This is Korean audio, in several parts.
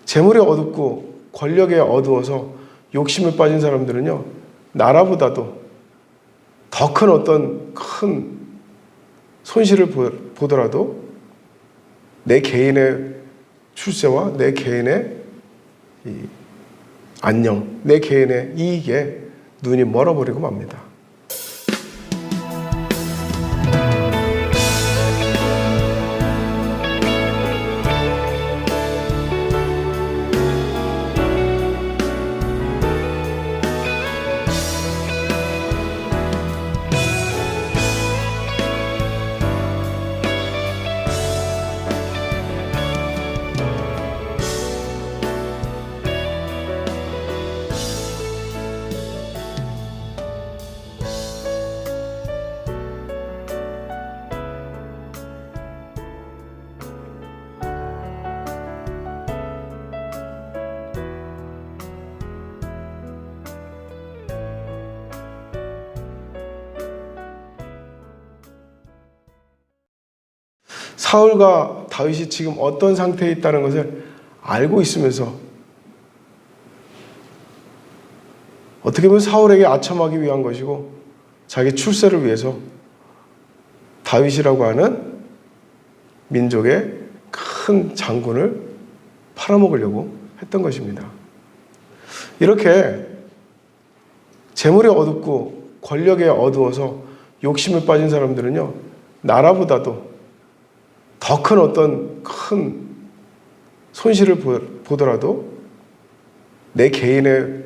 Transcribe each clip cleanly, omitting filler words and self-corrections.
재물이 어둡고 권력에 어두워서 욕심에 빠진 사람들은요, 나라보다도 더 큰 어떤 큰 손실을 보더라도 내 개인의 출세와 내 개인의 안녕, 내 개인의 이익에 눈이 멀어버리고 맙니다. 사울과 다윗이 지금 어떤 상태에 있다는 것을 알고 있으면서 어떻게 보면 사울에게 아첨하기 위한 것이고 자기 출세를 위해서 다윗이라고 하는 민족의 큰 장군을 팔아먹으려고 했던 것입니다. 이렇게 재물이 어둡고 권력에 어두워서 욕심에 빠진 사람들은요, 나라보다도 더 큰 어떤 큰 손실을 보더라도 내 개인의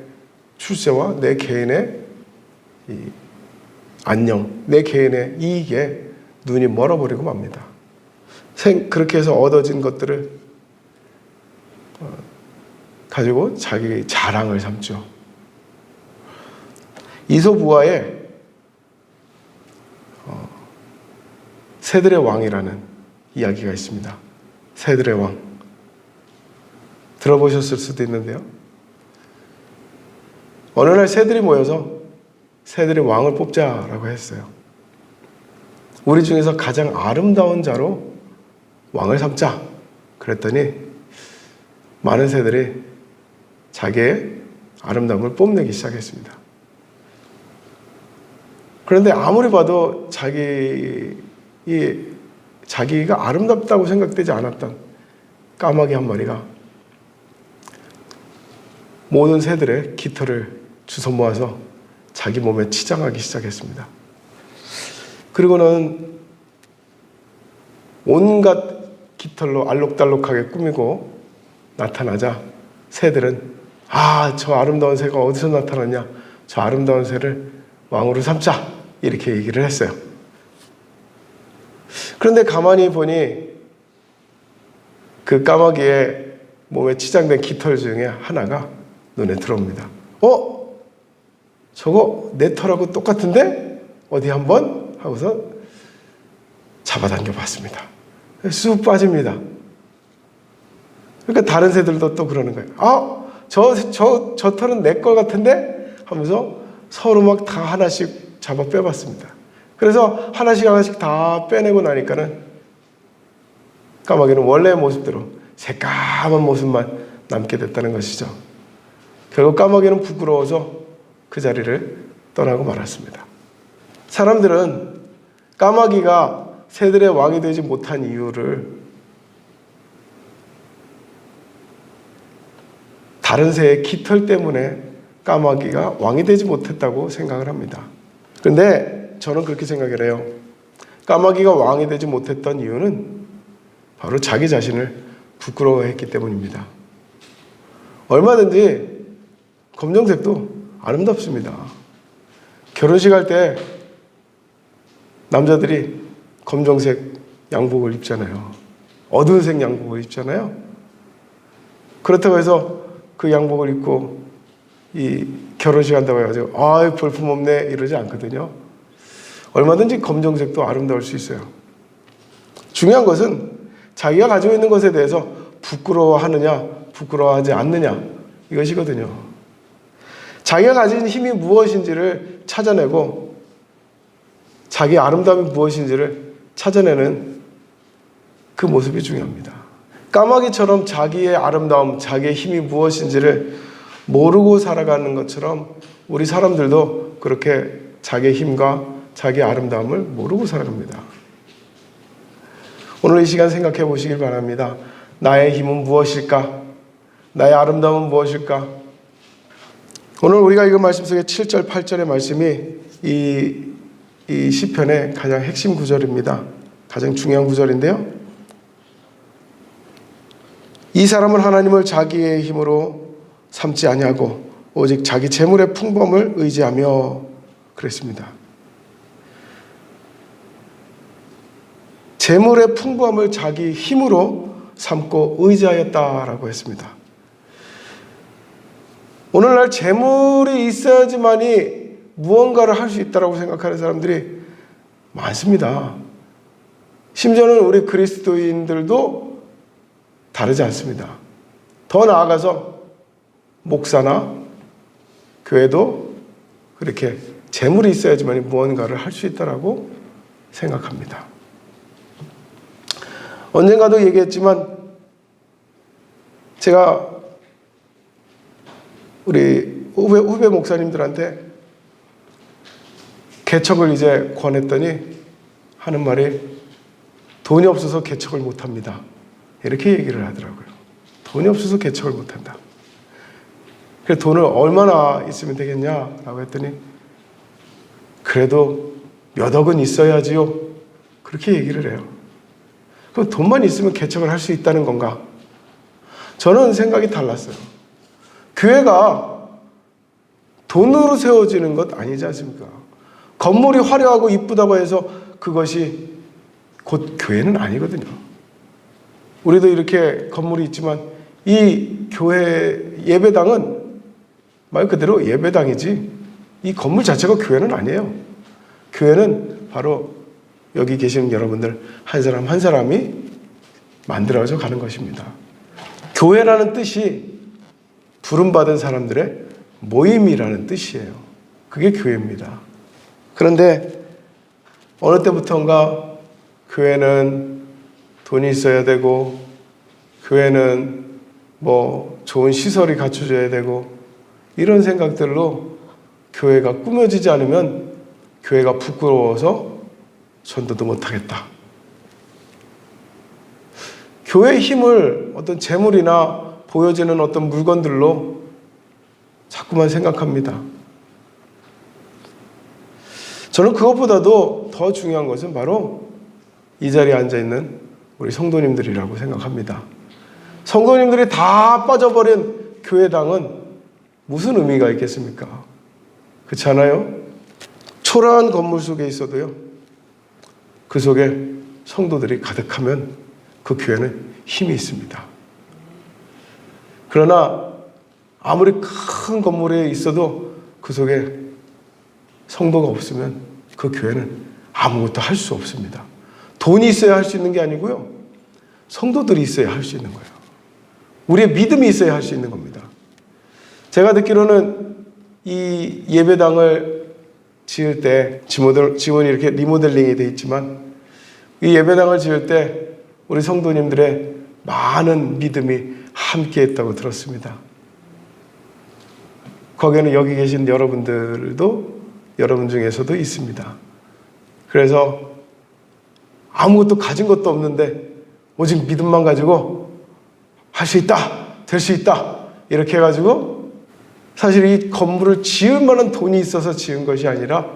출세와 내 개인의 안녕, 내 개인의 이익에 눈이 멀어버리고 맙니다. 그렇게 해서 얻어진 것들을 가지고 자기 자랑을 삼죠. 이솝우화에 새들의 왕이라는 이야기가 있습니다. 새들의 왕. 들어보셨을 수도 있는데요. 어느 날 새들이 모여서 새들의 왕을 뽑자라고 했어요. 우리 중에서 가장 아름다운 자로 왕을 삼자. 그랬더니 많은 새들이 자기의 아름다움을 뽐내기 시작했습니다. 그런데 아무리 봐도 자기가 아름답다고 생각되지 않았던 까마귀 한 마리가 모든 새들의 깃털을 주워 모아서 자기 몸에 치장하기 시작했습니다. 그리고는 온갖 깃털로 알록달록하게 꾸미고 나타나자 새들은 저 아름다운 새가 어디서 나타났냐? 저 아름다운 새를 왕으로 삼자! 이렇게 얘기를 했어요. 그런데 가만히 보니 그 까마귀의 몸에 치장된 깃털 중에 하나가 눈에 들어옵니다. 저거 내 털하고 똑같은데? 어디 한번? 하고서 잡아당겨 봤습니다. 쑥 빠집니다. 그러니까 다른 새들도 또 그러는 거예요. 저 털은 내 거 같은데? 하면서 서로 막 다 하나씩 잡아 빼봤습니다. 그래서 하나씩 다 빼내고 나니까는 까마귀는 원래의 모습대로 새까만 모습만 남게 됐다는 것이죠. 결국 까마귀는 부끄러워서 그 자리를 떠나고 말았습니다. 사람들은 까마귀가 새들의 왕이 되지 못한 이유를 다른 새의 깃털 때문에 까마귀가 왕이 되지 못했다고 생각을 합니다. 그런데 저는 그렇게 생각을 해요. 까마귀가 왕이 되지 못했던 이유는 바로 자기 자신을 부끄러워했기 때문입니다. 얼마든지 검정색도 아름답습니다. 결혼식 할 때 남자들이 검정색 양복을 입잖아요. 어두운 색 양복을 입잖아요. 그렇다고 해서 그 양복을 입고 이 결혼식 한다고 해가지고 볼품없네 이러지 않거든요. 얼마든지 검정색도 아름다울 수 있어요. 중요한 것은 자기가 가지고 있는 것에 대해서 부끄러워하느냐 부끄러워하지 않느냐 이것이거든요. 자기가 가진 힘이 무엇인지를 찾아내고 자기의 아름다움이 무엇인지를 찾아내는 그 모습이 중요합니다. 까마귀처럼 자기의 아름다움, 자기의 힘이 무엇인지를 모르고 살아가는 것처럼 우리 사람들도 그렇게 자기의 힘과 자기의 아름다움을 모르고 살아갑니다. 오늘 이 시간 생각해 보시길 바랍니다. 나의 힘은 무엇일까? 나의 아름다움은 무엇일까? 오늘 우리가 읽은 말씀 속에 7절, 8절의 말씀이 이 시편의 가장 핵심 구절입니다. 가장 중요한 구절인데요. 이 사람은 하나님을 자기의 힘으로 삼지 아니하고 오직 자기 재물의 풍범을 의지하며 그랬습니다. 재물의 풍부함을 자기 힘으로 삼고 의지하였다라고 했습니다. 오늘날 재물이 있어야지만이 무언가를 할 수 있다고 생각하는 사람들이 많습니다. 심지어는 우리 그리스도인들도 다르지 않습니다. 더 나아가서 목사나 교회도 그렇게 재물이 있어야지만이 무언가를 할 수 있다고 생각합니다. 언젠가도 얘기했지만 제가 우리 후배 목사님들한테 개척을 이제 권했더니 하는 말이 돈이 없어서 개척을 못합니다. 이렇게 얘기를 하더라고요. 돈이 없어서 개척을 못한다. 그래서 돈을 얼마나 있으면 되겠냐라고 했더니 그래도 몇 억은 있어야지요. 그렇게 얘기를 해요. 그럼 돈만 있으면 개척을 할 수 있다는 건가? 저는 생각이 달랐어요. 교회가 돈으로 세워지는 것 아니지 않습니까? 건물이 화려하고 이쁘다고 해서 그것이 곧 교회는 아니거든요. 우리도 이렇게 건물이 있지만 이 교회 예배당은 말 그대로 예배당이지 이 건물 자체가 교회는 아니에요. 교회는 바로 여기 계시는 여러분들 한 사람 한 사람이 만들어져 가는 것입니다. 교회라는 뜻이 부름받은 사람들의 모임이라는 뜻이에요. 그게 교회입니다. 그런데 어느 때부터인가 교회는 돈이 있어야 되고 교회는 뭐 좋은 시설이 갖춰져야 되고 이런 생각들로 교회가 꾸며지지 않으면 교회가 부끄러워서 전도도 못하겠다. 교회의 힘을 어떤 재물이나 보여지는 어떤 물건들로 자꾸만 생각합니다. 저는 그것보다도 더 중요한 것은 바로 이 자리에 앉아있는 우리 성도님들이라고 생각합니다. 성도님들이 다 빠져버린 교회당은 무슨 의미가 있겠습니까? 그렇지 않아요? 초라한 건물 속에 있어도요, 그 속에 성도들이 가득하면 그 교회는 힘이 있습니다. 그러나 아무리 큰 건물에 있어도 그 속에 성도가 없으면 그 교회는 아무것도 할 수 없습니다. 돈이 있어야 할 수 있는 게 아니고요. 성도들이 있어야 할 수 있는 거예요. 우리의 믿음이 있어야 할 수 있는 겁니다. 제가 듣기로는 이 예배당을 지을 때 지원이 이렇게 리모델링이 되어 있지만 이 예배당을 지을 때 우리 성도님들의 많은 믿음이 함께했다고 들었습니다. 거기에는 여기 계신 여러분들도 여러분 중에서도 있습니다. 그래서 아무것도 가진 것도 없는데 오직 믿음만 가지고 할 수 있다, 될 수 있다 이렇게 해가지고 사실 이 건물을 지을 만한 돈이 있어서 지은 것이 아니라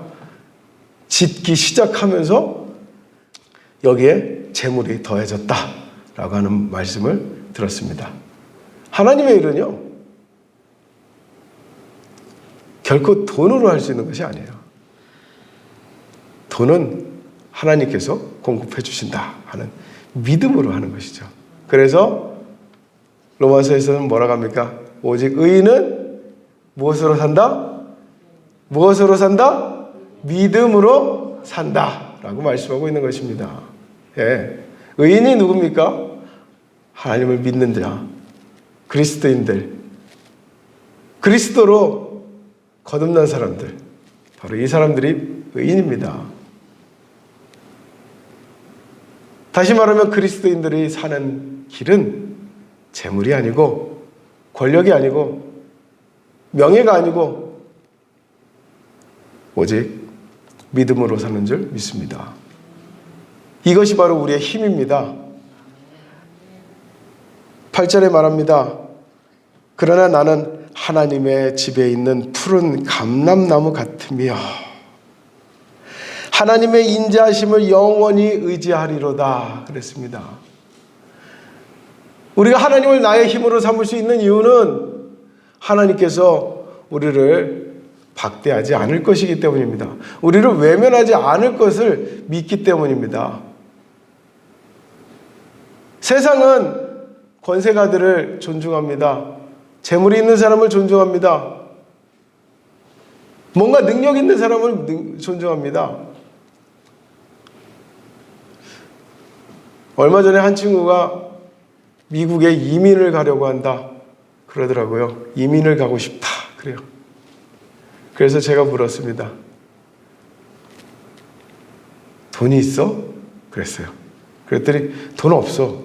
짓기 시작하면서 여기에 재물이 더해졌다라고 하는 말씀을 들었습니다. 하나님의 일은요, 결코 돈으로 할 수 있는 것이 아니에요. 돈은 하나님께서 공급해 주신다 하는 믿음으로 하는 것이죠. 그래서 로마서에서는 뭐라고 합니까? 오직 의인은 무엇으로 산다? 무엇으로 산다? 믿음으로 산다 라고 말씀하고 있는 것입니다. 예. 의인이 누굽니까? 하나님을 믿는 자, 그리스도인들, 그리스도로 거듭난 사람들, 바로 이 사람들이 의인입니다. 다시 말하면 그리스도인들이 사는 길은 재물이 아니고 권력이 아니고 명예가 아니고 오직 믿음으로 사는 줄 믿습니다. 이것이 바로 우리의 힘입니다. 8절에 말합니다. 그러나 나는 하나님의 집에 있는 푸른 감람나무 같으며 하나님의 인자하심을 영원히 의지하리로다 그랬습니다. 우리가 하나님을 나의 힘으로 삼을 수 있는 이유는 하나님께서 우리를 박대하지 않을 것이기 때문입니다. 우리를 외면하지 않을 것을 믿기 때문입니다. 세상은 권세가들을 존중합니다. 재물이 있는 사람을 존중합니다. 뭔가 능력 있는 사람을 존중합니다. 얼마 전에 한 친구가 미국에 이민을 가려고 한다 그러더라고요. 이민을 가고 싶다 그래요. 그래서 제가 물었습니다. 돈이 있어? 그랬어요. 그랬더니 돈 없어.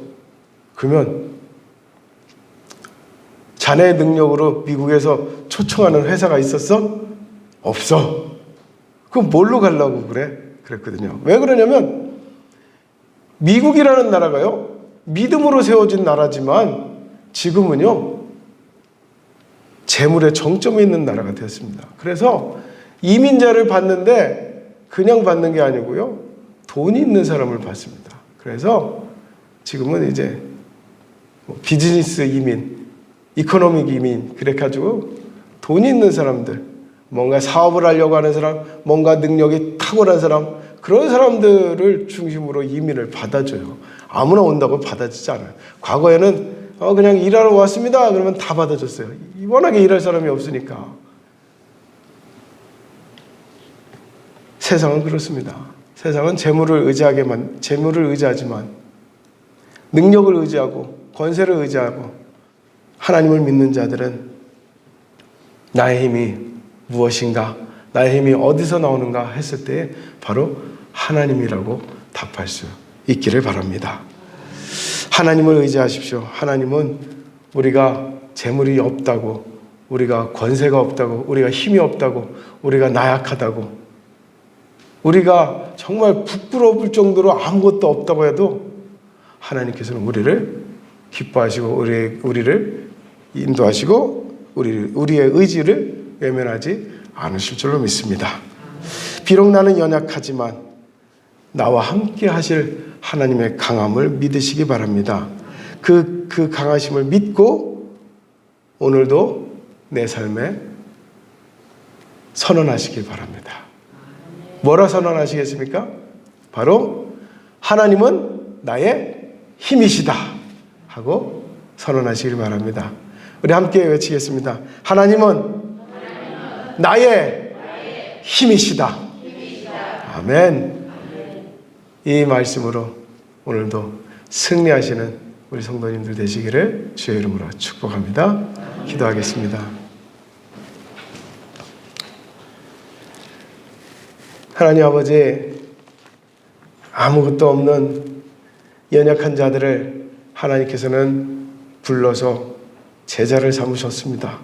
그러면 자네의 능력으로 미국에서 초청하는 회사가 있었어? 없어. 그럼 뭘로 가려고 그래? 그랬거든요. 왜 그러냐면 미국이라는 나라가요, 믿음으로 세워진 나라지만 지금은요, 재물의 정점에 있는 나라가 되었습니다. 그래서 이민자를 받는데 그냥 받는 게 아니고요, 돈이 있는 사람을 받습니다. 그래서 지금은 이제 비즈니스 이민, 이코노믹 이민, 그래가지고 돈이 있는 사람들, 뭔가 사업을 하려고 하는 사람, 뭔가 능력이 탁월한 사람, 그런 사람들을 중심으로 이민을 받아줘요. 아무나 온다고 받아주지 않아요. 과거에는 그냥 일하러 왔습니다 그러면 다 받아줬어요. 워낙에 일할 사람이 없으니까. 세상은 그렇습니다. 세상은 재물을 의지하지만 능력을 의지하고 권세를 의지하고 하나님을 믿는 자들은 나의 힘이 무엇인가, 나의 힘이 어디서 나오는가 했을 때 바로 하나님이라고 답할 수 있기를 바랍니다. 하나님을 의지하십시오. 하나님은 우리가 재물이 없다고, 우리가 권세가 없다고, 우리가 힘이 없다고, 우리가 나약하다고, 우리가 정말 부끄러울 정도로 아무것도 없다고 해도 하나님께서는 우리를 기뻐하시고 우리를 인도하시고 우리의 의지를 외면하지 않으실 줄로 믿습니다. 비록 나는 연약하지만 나와 함께 하실 하나님의 강함을 믿으시기 바랍니다. 그 강하심을 믿고 오늘도 내 삶에 선언하시길 바랍니다. 뭐라 선언하시겠습니까? 바로 하나님은 나의 힘이시다 하고 선언하시길 바랍니다. 우리 함께 외치겠습니다. 하나님은 나의 힘이시다. 아멘. 이 말씀으로 오늘도 승리하시는 우리 성도님들 되시기를 주의 이름으로 축복합니다. 기도하겠습니다. 하나님 아버지, 아무것도 없는 연약한 자들을 하나님께서는 불러서 제자를 삼으셨습니다.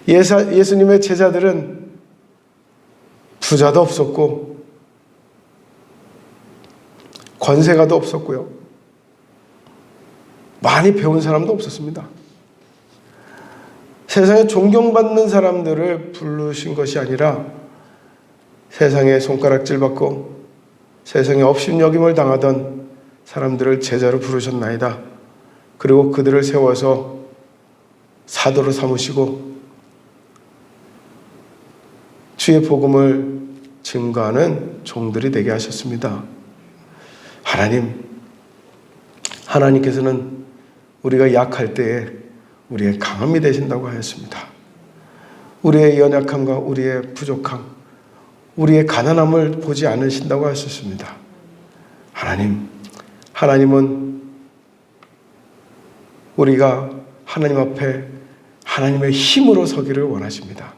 예수님의 제자들은 부자도 없었고 권세가도 없었고요, 많이 배운 사람도 없었습니다. 세상에 존경받는 사람들을 부르신 것이 아니라 세상에 손가락질받고 세상에 업신여김을 당하던 사람들을 제자로 부르셨나이다. 그리고 그들을 세워서 사도로 삼으시고 주의 복음을 증거하는 종들이 되게 하셨습니다. 하나님께서는 우리가 약할 때에 우리의 강함이 되신다고 하였습니다. 우리의 연약함과 우리의 부족함, 우리의 가난함을 보지 않으신다고 하셨습니다. 하나님은 우리가 하나님 앞에 하나님의 힘으로 서기를 원하십니다.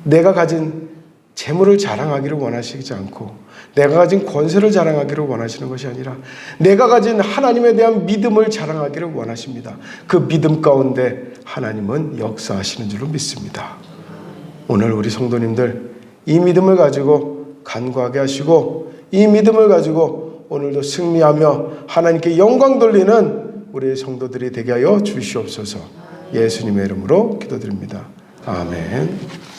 내가 가진 재물을 자랑하기를 원하시지 않고 내가 가진 권세를 자랑하기를 원하시는 것이 아니라 내가 가진 하나님에 대한 믿음을 자랑하기를 원하십니다. 그 믿음 가운데 하나님은 역사하시는 줄로 믿습니다. 오늘 우리 성도님들 이 믿음을 가지고 간구하게 하시고 이 믿음을 가지고 오늘도 승리하며 하나님께 영광 돌리는 우리 성도들이 되게 하여 주시옵소서. 예수님의 이름으로 기도드립니다. 아멘.